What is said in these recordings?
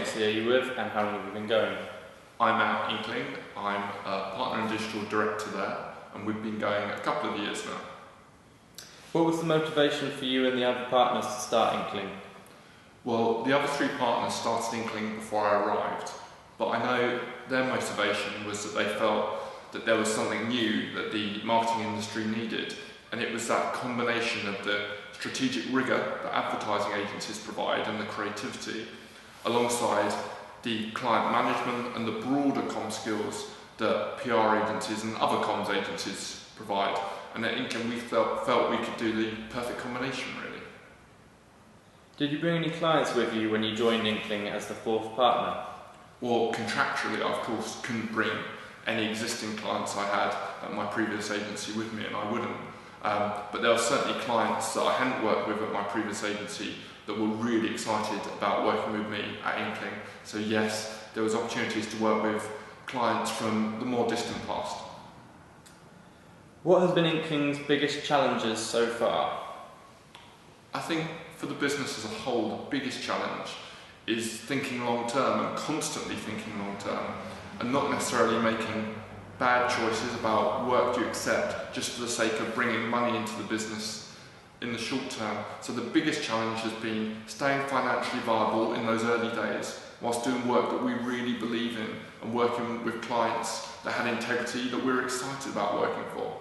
agency are you with and how long have you been going? I'm at Inkling. I'm a partner and digital director there, and we've been going a couple of years now. What was the motivation for you and the other partners to start Inkling? Well, the other three partners started Inkling before I arrived, but I know their motivation was that they felt that there was something new that the marketing industry needed, and it was that combination of the strategic rigour that advertising agencies provide and the creativity, alongside the client management and the broader comm skills that PR agencies and other comms agencies provide. And at Inkling we felt we could do the perfect combination, really. Did you bring any clients with you when you joined Inkling as the fourth partner? Well, contractually I of course couldn't bring any existing clients I had at my previous agency with me, and I wouldn't. But there were certainly clients that I hadn't worked with at my previous agency that were really excited about working with me at Inkling. So yes, there was opportunities to work with clients from the more distant past. What has been Inkling's biggest challenges so far? I think for the business as a whole, the biggest challenge is thinking long term and constantly thinking long term, and not necessarily making bad choices about work you accept just for the sake of bringing money into the business in the short term. So the biggest challenge has been staying financially viable in those early days whilst doing work that we really believe in and working with clients that had integrity that we were excited about working for.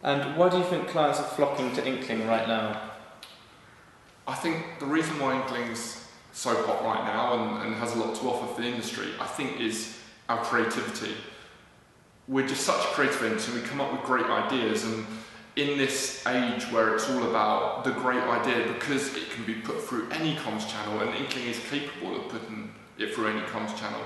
And why do you think clients are flocking to Inkling right now? I think the reason why Inkling's so hot right now and has a lot to offer for the industry, I think, is our creativity. We're just such a creative agency, and we come up with great ideas, and in this age where it's all about the great idea, because it can be put through any comms channel, and Inkling is capable of putting it through any comms channel,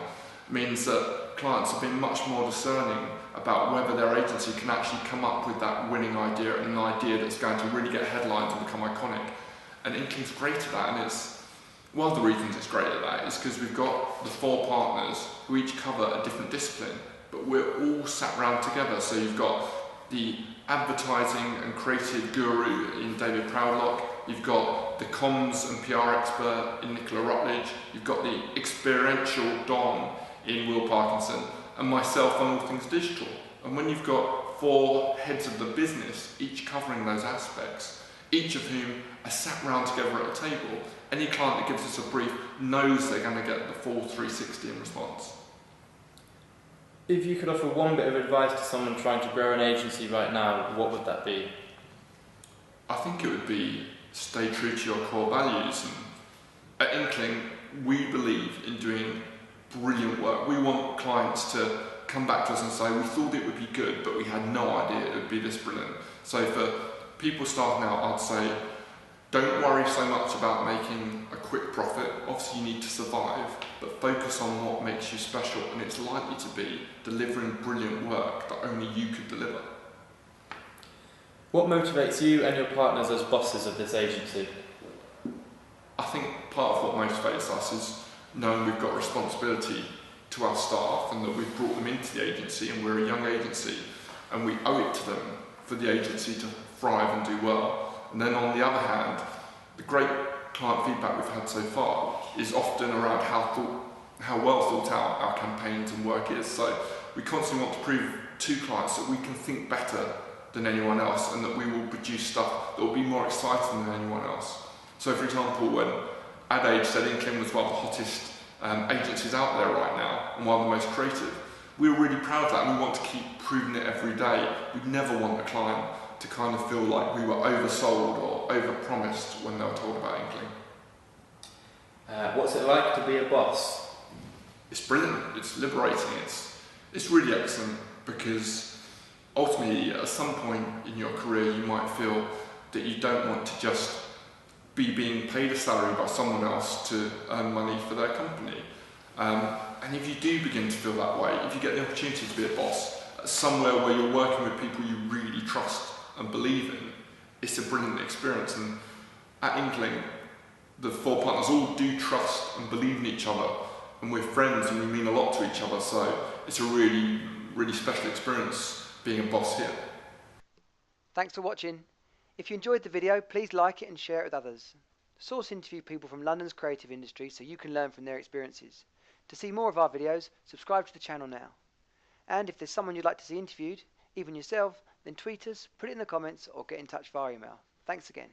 means that clients have been much more discerning about whether their agency can actually come up with that winning idea and an idea that's going to really get headlines and become iconic. And Inkling's great at that, and it's one of the reasons it's great at that is because we've got the four partners who each cover a different discipline, but we're all sat round together. So you've got the advertising and creative guru in David Proudlock, you've got the comms and PR expert in Nicola Rutledge, you've got the experiential Don in Will Parkinson, and myself on all things digital. And when you've got four heads of the business, each covering those aspects, each of whom are sat round together at a table, any client that gives us a brief knows they're going to get the full 360 in response. If you could offer one bit of advice to someone trying to grow an agency right now, what would that be? I think it would be stay true to your core values. And at Inkling, we believe in doing brilliant work. We want clients to come back to us and say, we thought it would be good, but we had no idea it would be this brilliant. So for people starting out, I'd say, don't worry so much about making a quick profit. Obviously you need to survive, but focus on what makes you special, and it's likely to be delivering brilliant work that only you could deliver. What motivates you and your partners as bosses of this agency? I think part of what motivates us is knowing we've got responsibility to our staff and that we've brought them into the agency, and we're a young agency and we owe it to them for the agency to thrive and do well. And then on the other hand, the great client feedback we've had so far is often around how well thought out our campaigns and work is. So we constantly want to prove to clients that we can think better than anyone else, and that we will produce stuff that will be more exciting than anyone else. So for example, when Ad Age said Inkling was one of the hottest agencies out there right now and one of the most creative, we were really proud of that, and we want to keep proving it every day. We'd never want a client to kind of feel like we were oversold or overpromised when they were told about Inkling. What's it like to be a boss? It's brilliant, it's liberating, it's really excellent, because ultimately at some point in your career you might feel that you don't want to just be being paid a salary by someone else to earn money for their company. And if you do begin to feel that way, if you get the opportunity to be a boss somewhere where you're working with people you really trust and believe in, it's a brilliant experience. And at Inkling, the four partners all do trust and believe in each other, and we're friends and we mean a lot to each other, so it's a really, really special experience being a boss here. Thanks for watching. If you enjoyed the video, please like it and share it with others. source interview people from London's creative industry so you can learn from their experiences. To see more of our videos, subscribe to the channel now. And if there's someone you'd like to see interviewed, even yourself, then tweet us, put it in the comments, or get in touch via email. Thanks again.